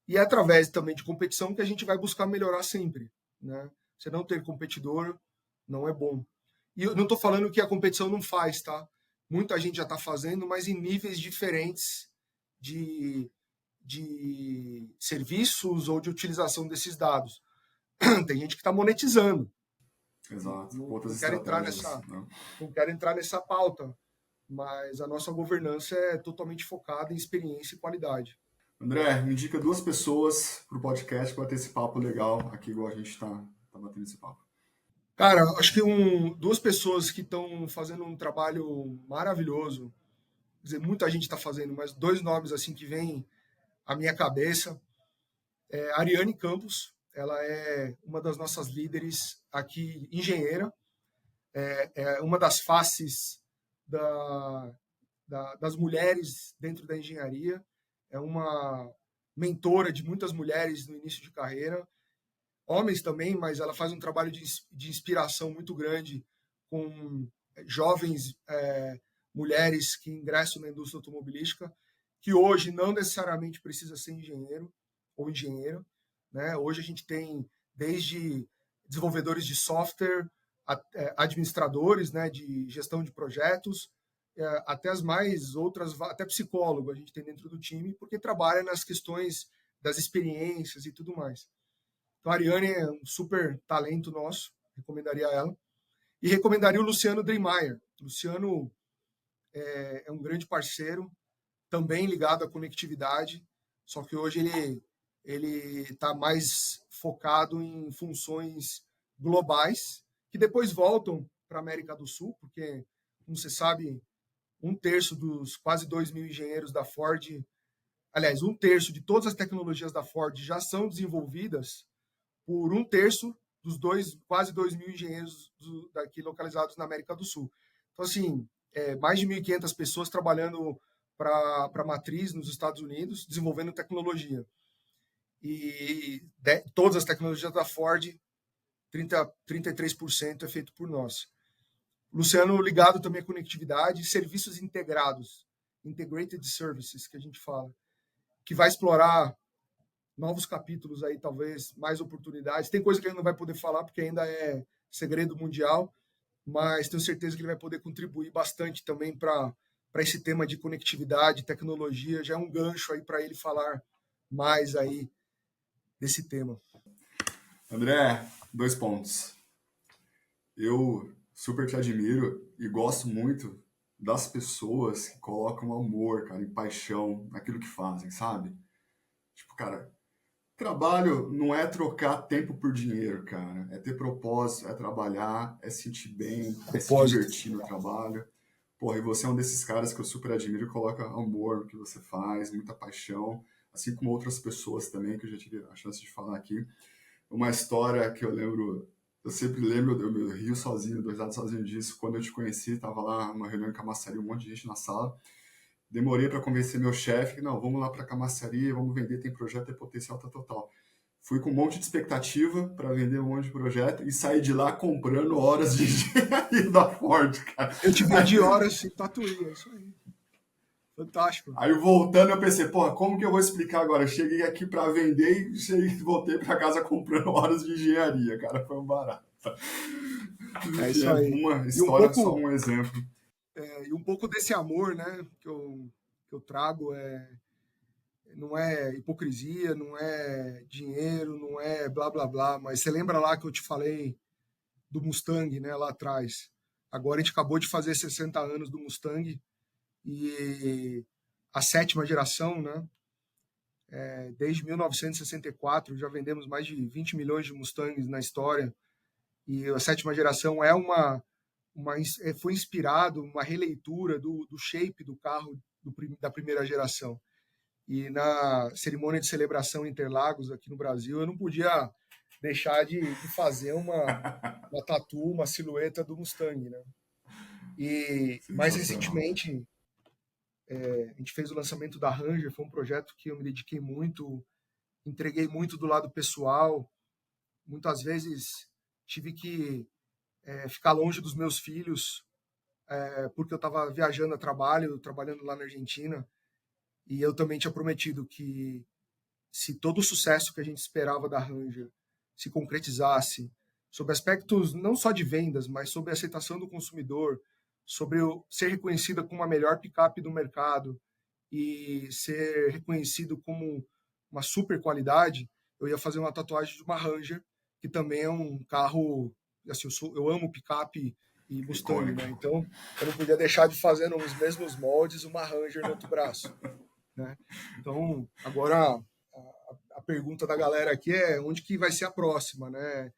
E é através também de competição que a gente vai buscar melhorar sempre, né? Você não ter competidor não é bom. E eu não estou falando que a competição não faz, tá? Muita gente já está fazendo, mas em níveis diferentes de serviços ou de utilização desses dados. Tem gente que está monetizando. Exato, com outras Não quero entrar estratégias, né? não quero entrar nessa pauta, mas a nossa governança é totalmente focada em experiência e qualidade. André, me indica 2 pessoas para o podcast para ter esse papo legal aqui, igual a gente tá batendo esse papo. Cara, acho que 2 pessoas que estão fazendo um trabalho maravilhoso, quer dizer, muita gente está fazendo, mas 2 nomes assim que vêm à minha cabeça é a Ariane Campos. Ela é uma das nossas líderes aqui, engenheira, é uma das faces da, das mulheres dentro da engenharia, é uma mentora de muitas mulheres no início de carreira, homens também, mas ela faz um trabalho de inspiração muito grande com jovens mulheres que ingressam na indústria automobilística. que hoje não necessariamente precisa ser engenheiro ou engenheira, né? Hoje a gente tem desde desenvolvedores de software, administradores, né, de gestão de projetos, até as mais outras, até psicólogo a gente tem dentro do time, porque trabalha nas questões das experiências e tudo mais. Então a Ariane é um super talento nosso, recomendaria ela. E recomendaria o Luciano Dreymeyer. O Luciano é um grande parceiro, também ligado à conectividade, só que hoje ele está mais focado em funções globais, que depois voltam para a América do Sul, porque, como você sabe, um terço dos quase 2 mil engenheiros da Ford, aliás, um terço de todas as tecnologias da Ford já são desenvolvidas por um terço dos quase 2 mil engenheiros daqui localizados na América do Sul. Então, assim, mais de 1.500 pessoas trabalhando para a matriz nos Estados Unidos, desenvolvendo tecnologia. E todas as tecnologias da Ford, 33% é feito por nós. Luciano ligado também à conectividade, serviços integrados, integrated services, que a gente fala, que vai explorar novos capítulos aí, talvez mais oportunidades. Tem coisa que ele não vai poder falar porque ainda é segredo mundial, mas tenho certeza que ele vai poder contribuir bastante também para esse tema de conectividade, tecnologia. Já é um gancho aí para ele falar mais aí desse tema. André, 2 pontos. Eu super te admiro e gosto muito das pessoas que colocam amor, cara, e paixão naquilo que fazem, sabe? Tipo, cara, trabalho não é trocar tempo por dinheiro, cara. É ter propósito, é trabalhar, é sentir bem, é se Propósito. divertir no trabalho. Porra, e você é um desses caras que eu super admiro e coloca amor no que você faz, muita paixão, assim como outras pessoas também, que eu já tive a chance de falar aqui. Uma história que eu sempre lembro, eu me rio sozinho, dou risada sozinho disso. Quando eu te conheci, tava lá numa reunião em Camaçari, um monte de gente na sala. Demorei para convencer meu chefe que, não, vamos lá para Camaçari, vamos vender, tem projeto, tem potencial, tá total. Fui com um monte de expectativa para vender um monte de projeto e saí de lá comprando horas de engenharia da Ford, cara. Eu te vendi horas em Tatuí, é isso aí. Fantástico. Aí voltando eu pensei, porra, como que eu vou explicar agora? Eu cheguei aqui para vender e voltei para casa comprando horas de engenharia, cara, foi um barato. É isso aí. Uma E um história, só pouco, um exemplo. e um pouco desse amor, né, que eu trago não é hipocrisia, não é dinheiro, não é blá blá blá, mas você lembra lá que eu te falei do Mustang, né, lá atrás. Agora a gente acabou de fazer 60 anos do Mustang e a 7ª geração, né, desde 1964 já vendemos mais de 20 milhões de Mustangs na história e a 7ª geração foi inspirado uma releitura do shape do carro da primeira geração. E na cerimônia de celebração em Interlagos, aqui no Brasil, eu não podia deixar de fazer uma tatu, uma silhueta do Mustang, né? E mais Sensacional. recentemente, a gente fez o lançamento da Ranger, foi um projeto que eu me dediquei muito, entreguei muito do lado pessoal. Muitas vezes tive que ficar longe dos meus filhos, porque eu estava viajando a trabalho, trabalhando lá na Argentina, e eu também tinha prometido que se todo o sucesso que a gente esperava da Ranger se concretizasse, sobre aspectos não só de vendas, mas sobre a aceitação do consumidor, sobre ser reconhecida como a melhor picape do mercado e ser reconhecido como uma super qualidade, eu ia fazer uma tatuagem de uma Ranger, que também é um carro, assim, eu amo picape e Mustang, Icônico. né? Então, eu não podia deixar de fazer nos mesmos moldes uma Ranger no outro braço, né? Então, agora a pergunta da galera aqui é onde que vai ser a próxima, né?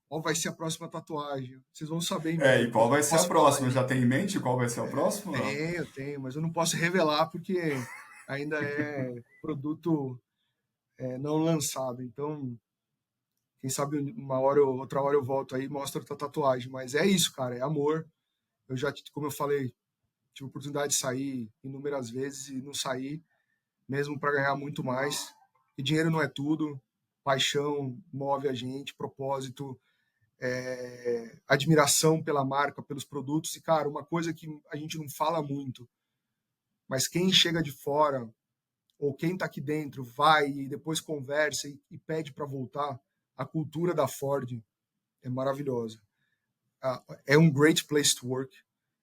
Qual vai ser a próxima tatuagem? Vocês vão saber em E breve, qual mas eu vai não ser a posso falar próxima? ainda. Já tem em mente qual vai ser a próxima? Não? Tenho, mas eu não posso revelar porque ainda é produto não lançado. Então, quem sabe uma hora ou outra hora eu volto aí e mostro a tatuagem. Mas é isso, cara, é amor. Eu já, como eu falei, tive a oportunidade de sair inúmeras vezes e não saí, mesmo para ganhar muito mais. E dinheiro não é tudo. Paixão move a gente, propósito, admiração pela marca, pelos produtos. E, cara, uma coisa que a gente não fala muito, mas quem chega de fora ou quem está aqui dentro vai e depois conversa e pede para voltar, a cultura da Ford é maravilhosa. É um great place to work.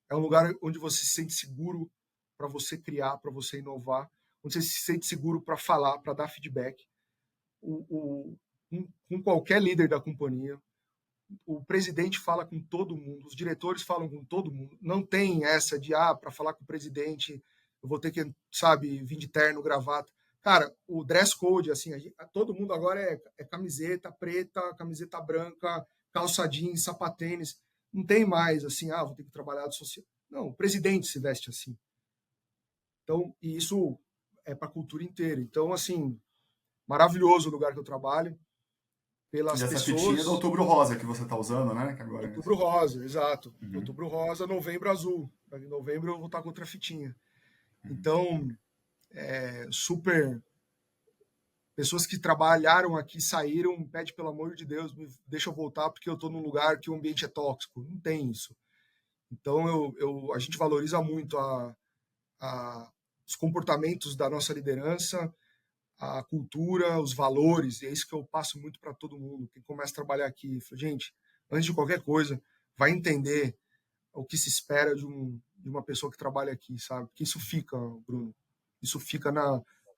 É um lugar onde você se sente seguro para você criar, para você inovar, onde você se sente seguro para falar, para dar feedback. Com qualquer líder da companhia, o presidente fala com todo mundo, os diretores falam com todo mundo. Não tem essa de, para falar com o presidente, eu vou ter que, sabe, vir de terno, gravata. Cara, o dress code, assim, todo mundo agora é camiseta preta, camiseta branca, calça jeans, sapatênis. Não tem mais, assim, vou ter que trabalhar de social. Não, o presidente se veste assim. Então, e isso é para a cultura inteira. Então, assim, maravilhoso o lugar que eu trabalho. Pelas E essa fitinha é do pessoas. Outubro Rosa que você está usando, né? Que agora Outubro Rosa, exato. Uhum. Outubro Rosa, Novembro Azul. Em novembro eu vou estar com outra fitinha. Então, super. Pessoas que trabalharam aqui, saíram, pede pelo amor de Deus, me deixa eu voltar porque eu estou num lugar que o ambiente é tóxico. Não tem isso. Então, a gente valoriza muito os comportamentos da nossa liderança, a cultura, os valores, e é isso que eu passo muito para todo mundo. Quem começa a trabalhar aqui, gente, antes de qualquer coisa, vai entender o que se espera de uma pessoa que trabalha aqui, sabe? Porque isso fica, Bruno, isso fica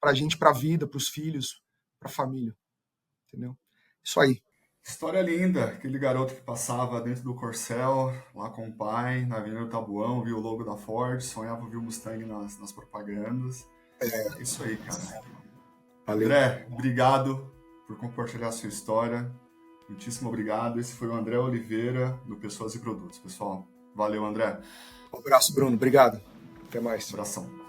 para a gente, para a vida, para os filhos, para a família, entendeu? Isso aí. História linda, aquele garoto que passava dentro do Corcel, lá com o pai, na Avenida do Tabuão, viu o logo da Ford, sonhava ver o Mustang nas propagandas. É isso aí, cara. Valeu. André, obrigado por compartilhar a sua história. Muitíssimo obrigado. Esse foi o André Oliveira, do Pessoas e Produtos. Pessoal, valeu, André. Um abraço, Bruno. Obrigado. Até mais. Abração.